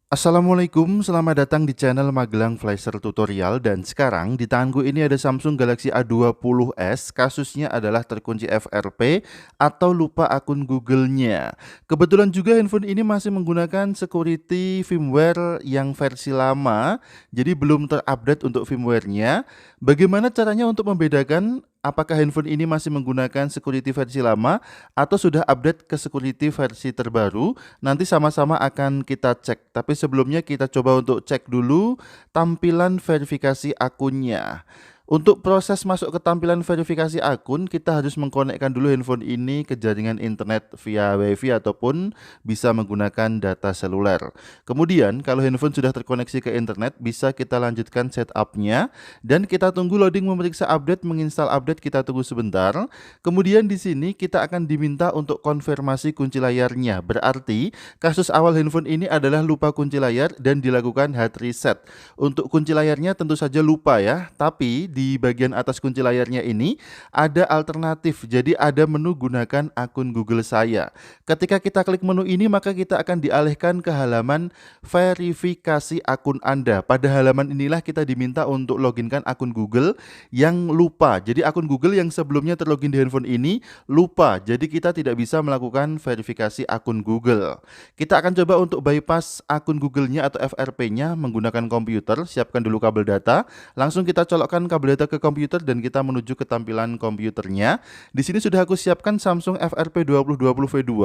Assalamualaikum, selamat datang di channel Magelang Flasher Tutorial. Dan sekarang di tanganku ini ada Samsung Galaxy A20s. Kasusnya adalah terkunci FRP atau lupa akun Google-nya. Kebetulan juga handphone ini masih menggunakan security firmware yang versi lama, jadi belum terupdate untuk firmware-nya. Bagaimana caranya untuk membedakan apakah handphone ini masih menggunakan security versi lama atau sudah update ke security versi terbaru? Nanti sama-sama akan kita cek. Tapi sebelumnya kita coba untuk cek dulu tampilan verifikasi akunnya. Untuk proses masuk ke tampilan verifikasi akun, kita harus mengkonekkan dulu handphone ini ke jaringan internet via WiFi ataupun bisa menggunakan data seluler. Kemudian, kalau handphone sudah terkoneksi ke internet, bisa kita lanjutkan setupnya dan kita tunggu loading memeriksa update, menginstal update, kita tunggu sebentar. Kemudian di sini kita akan diminta untuk konfirmasi kunci layarnya. Berarti kasus awal handphone ini adalah lupa kunci layar dan dilakukan hard reset. Untuk kunci layarnya tentu saja lupa ya, tapi di bagian atas kunci layarnya ini ada alternatif. Jadi ada menu gunakan akun Google saya. Ketika kita klik menu ini, maka kita akan dialihkan ke halaman verifikasi akun Anda. Pada halaman inilah kita diminta untuk loginkan akun Google yang lupa. Jadi akun Google yang sebelumnya terlogin di handphone ini lupa. Jadi kita tidak bisa melakukan verifikasi akun Google. Kita akan coba untuk bypass akun Google-nya atau FRP-nya menggunakan komputer. Siapkan dulu kabel data. Langsung kita colokkan kabel data ke komputer dan kita menuju ke tampilan komputernya. Di sini sudah aku siapkan Samsung FRP 2020V2.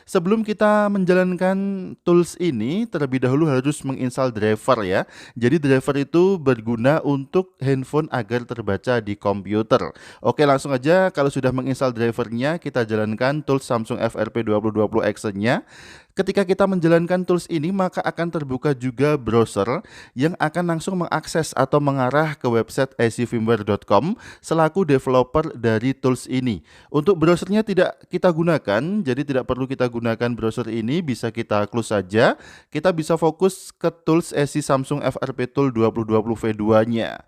Sebelum kita menjalankan tools ini, terlebih dahulu harus menginstal driver ya. Jadi driver itu berguna untuk handphone agar terbaca di komputer. Oke, langsung aja kalau sudah menginstal drivernya, kita jalankan tools Samsung FRP 2020 Action-nya. Ketika kita menjalankan tools ini, maka akan terbuka juga browser yang akan langsung mengakses atau mengarah ke website acfirmware.com selaku developer dari tools ini. Untuk browsernya tidak kita gunakan, jadi tidak perlu kita gunakan browser ini, bisa kita close saja. Kita bisa fokus ke tools AC Samsung FRP Tool 2020V2-nya.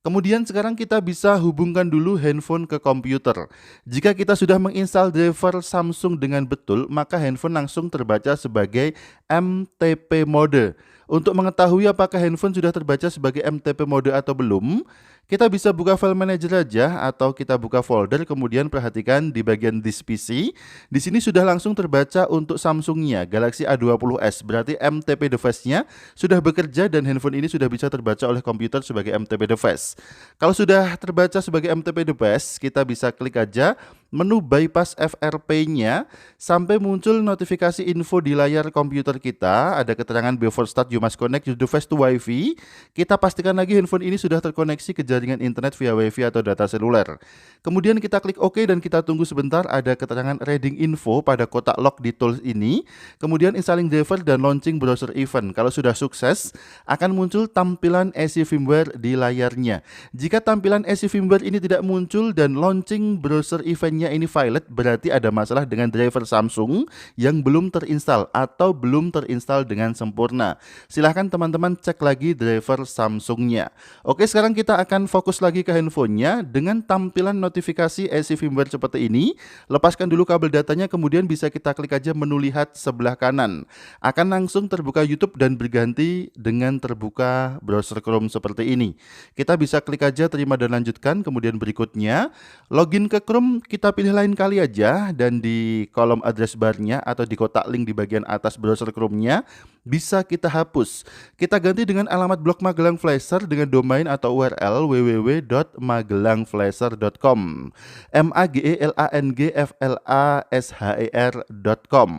Kemudian sekarang kita bisa hubungkan dulu handphone ke komputer. Jika kita sudah menginstal driver Samsung dengan betul, maka handphone langsung terbaca sebagai MTP mode. Untuk mengetahui apakah handphone sudah terbaca sebagai MTP mode atau belum, kita bisa buka file manager aja atau kita buka folder, kemudian perhatikan di bagian this PC. Di sini sudah langsung terbaca untuk Samsungnya Galaxy A20s, berarti MTP device-nya sudah bekerja dan handphone ini sudah bisa terbaca oleh komputer sebagai MTP device. Kalau sudah terbaca sebagai MTP device, kita bisa klik aja menu bypass FRP-nya sampai muncul notifikasi info di layar komputer kita. Ada keterangan before start you must connect your device to Wi-Fi. Kita pastikan lagi handphone ini sudah terkoneksi ke jaringan internet via Wi-Fi atau data seluler. Kemudian kita klik OK dan kita tunggu sebentar, ada keterangan reading info pada kotak lock di tools ini. Kemudian installing driver dan launching browser event. Kalau sudah sukses, akan muncul tampilan AC firmware di layarnya. Jika tampilan AC firmware ini tidak muncul dan launching browser eventnya ini valid, berarti ada masalah dengan driver Samsung yang belum terinstall atau belum terinstall dengan sempurna. Silahkan teman-teman cek lagi driver Samsungnya. Oke, sekarang kita akan fokus lagi ke handphonenya dengan tampilan notifikasi AC firmware seperti ini. Lepaskan dulu kabel datanya, kemudian bisa kita klik aja menu lihat sebelah kanan. Akan langsung terbuka YouTube dan berganti dengan terbuka browser Chrome seperti ini. Kita bisa klik aja terima dan lanjutkan, kemudian berikutnya login ke Chrome, kita pilih lain kali aja dan di kolom address barnya atau di kotak link di bagian atas browser Chrome-nya bisa kita hapus. Kita ganti dengan alamat blog Magelang Flasher dengan domain atau URL www.magelangflasher.com magelangflasher.com.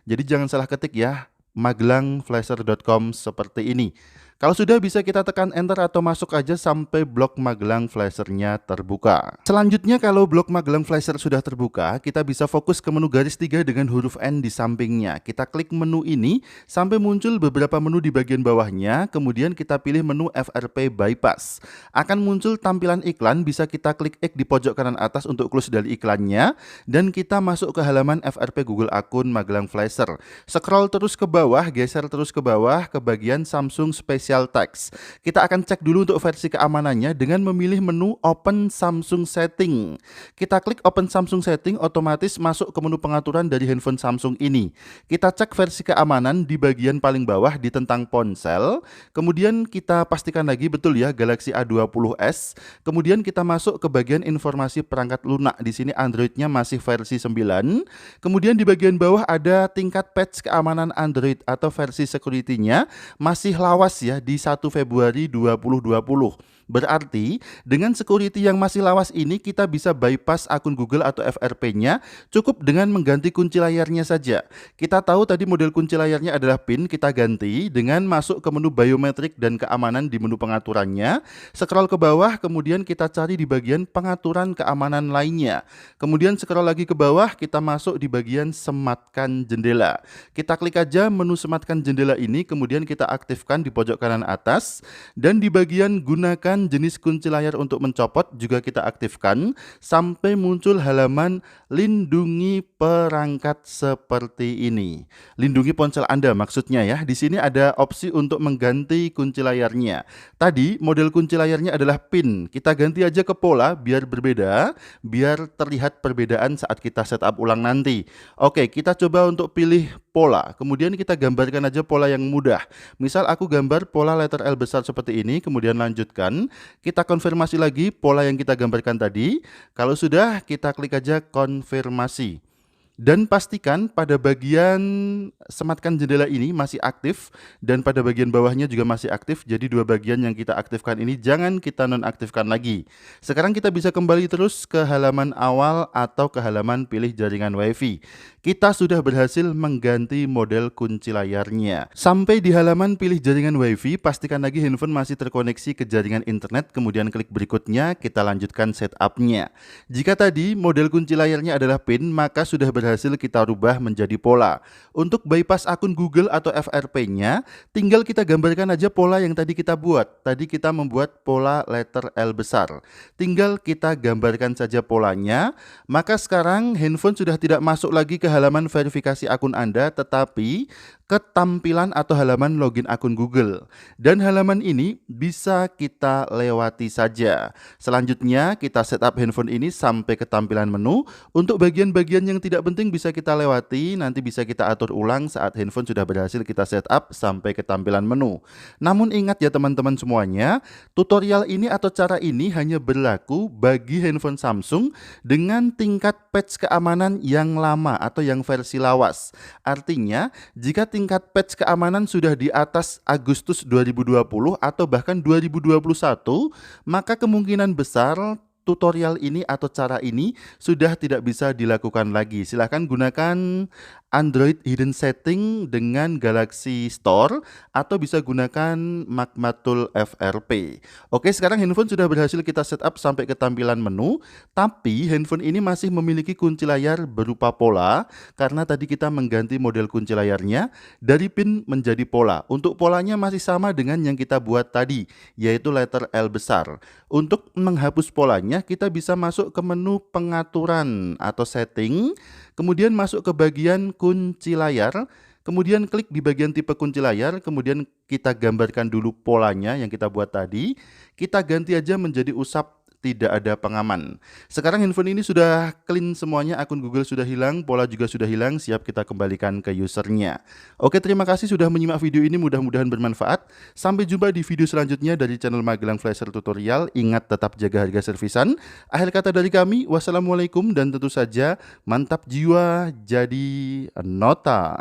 Jadi jangan salah ketik ya, magelangflasher.com seperti ini. Kalau sudah, bisa kita tekan enter atau masuk aja sampai blog Magelang Flasher-nya terbuka. Selanjutnya, kalau blog Magelang Flasher sudah terbuka, kita bisa fokus ke menu garis 3 dengan huruf N di sampingnya. Kita klik menu ini sampai muncul beberapa menu di bagian bawahnya, kemudian kita pilih menu FRP Bypass. Akan muncul tampilan iklan, bisa kita klik X di pojok kanan atas untuk close dari iklannya, dan kita masuk ke halaman FRP Google akun Magelang Flasher. Scroll terus ke bawah, geser terus ke bawah ke bagian Samsung Special Special Text. Kita akan cek dulu untuk versi keamanannya dengan memilih menu Open Samsung Setting. Kita klik Open Samsung Setting, otomatis masuk ke menu pengaturan dari handphone Samsung ini. Kita cek versi keamanan di bagian paling bawah di tentang ponsel. Kemudian kita pastikan lagi betul ya Galaxy A20s. Kemudian kita masuk ke bagian informasi perangkat lunak. Di sini Androidnya masih versi 9. Kemudian di bagian bawah ada tingkat patch keamanan Android atau versi security-nya masih lawas ya di 1 Februari 2020. Berarti dengan security yang masih lawas ini kita bisa bypass akun Google atau FRP-nya cukup dengan mengganti kunci layarnya saja. Kita tahu tadi model kunci layarnya adalah PIN, kita ganti dengan masuk ke menu biometrik dan keamanan di menu pengaturannya. Scroll ke bawah, kemudian kita cari di bagian pengaturan keamanan lainnya. Kemudian scroll lagi ke bawah, kita masuk di bagian sematkan jendela. Kita klik aja menu sematkan jendela ini, kemudian kita aktifkan di pojok kanan atas. Dan di bagian gunakan jenis kunci layar untuk mencopot juga kita aktifkan sampai muncul halaman lindungi perangkat seperti ini. Lindungi ponsel Anda maksudnya ya. Di sini ada opsi untuk mengganti kunci layarnya. Tadi model kunci layarnya adalah PIN. Kita ganti aja ke pola biar berbeda, biar terlihat perbedaan saat kita setup ulang nanti. Oke, kita coba untuk pilih pola. Kemudian kita gambarkan aja pola yang mudah. Misal aku gambar pola letter L besar seperti ini, kemudian lanjutkan. Kita konfirmasi lagi pola yang kita gambarkan tadi. Kalau sudah, kita klik aja konfirmasi. Dan pastikan pada bagian sematkan jendela ini masih aktif dan pada bagian bawahnya juga masih aktif. Jadi dua bagian yang kita aktifkan ini jangan kita nonaktifkan lagi. Sekarang kita bisa kembali terus ke halaman awal atau ke halaman pilih jaringan WiFi. Kita sudah berhasil mengganti model kunci layarnya. Sampai di halaman pilih jaringan WiFi, pastikan lagi handphone masih terkoneksi ke jaringan internet. Kemudian klik berikutnya, kita lanjutkan setupnya. Jika tadi model kunci layarnya adalah PIN, maka sudah berhasil kita rubah menjadi pola. Untuk bypass akun Google atau FRP-nya, tinggal kita gambarkan aja pola yang tadi kita buat. Tadi kita membuat pola letter L besar. Tinggal kita gambarkan saja polanya, maka sekarang handphone sudah tidak masuk lagi ke halaman verifikasi akun Anda, tetapi ke tampilan atau halaman login akun Google. Dan halaman ini bisa kita lewati saja. Selanjutnya kita setup handphone ini sampai ke tampilan menu. Untuk bagian-bagian yang tidak penting bisa kita lewati, nanti bisa kita atur ulang saat handphone sudah berhasil kita setup sampai ke tampilan menu. Namun ingat ya teman-teman semuanya, tutorial ini atau cara ini hanya berlaku bagi handphone Samsung dengan tingkat patch keamanan yang lama atau yang versi lawas. Artinya, jika tingkat patch keamanan sudah di atas Agustus 2020 atau bahkan 2021, maka kemungkinan besar tutorial ini atau cara ini sudah tidak bisa dilakukan lagi. Silahkan gunakan Android Hidden Setting dengan Galaxy Store atau bisa gunakan Magmatul FRP. Oke, sekarang handphone sudah berhasil kita setup sampai ke tampilan menu, tapi handphone ini masih memiliki kunci layar berupa pola karena tadi kita mengganti model kunci layarnya dari PIN menjadi pola. Untuk polanya masih sama dengan yang kita buat tadi, yaitu letter L besar. Untuk menghapus polanya, kita bisa masuk ke menu pengaturan atau setting, kemudian masuk ke bagian kunci layar, kemudian klik di bagian tipe kunci layar, kemudian kita gambarkan dulu polanya yang kita buat tadi, kita ganti aja menjadi usap tidak ada pengaman. Sekarang handphone ini sudah clean semuanya, akun Google sudah hilang, pola juga sudah hilang, siap kita kembalikan ke usernya. Oke, terima kasih sudah menyimak video ini, mudah-mudahan bermanfaat. Sampai jumpa di video selanjutnya dari channel Magelang Flasher Tutorial. Ingat tetap jaga harga servisan. Akhir kata dari kami, wassalamualaikum dan tentu saja mantap jiwa jadi nota.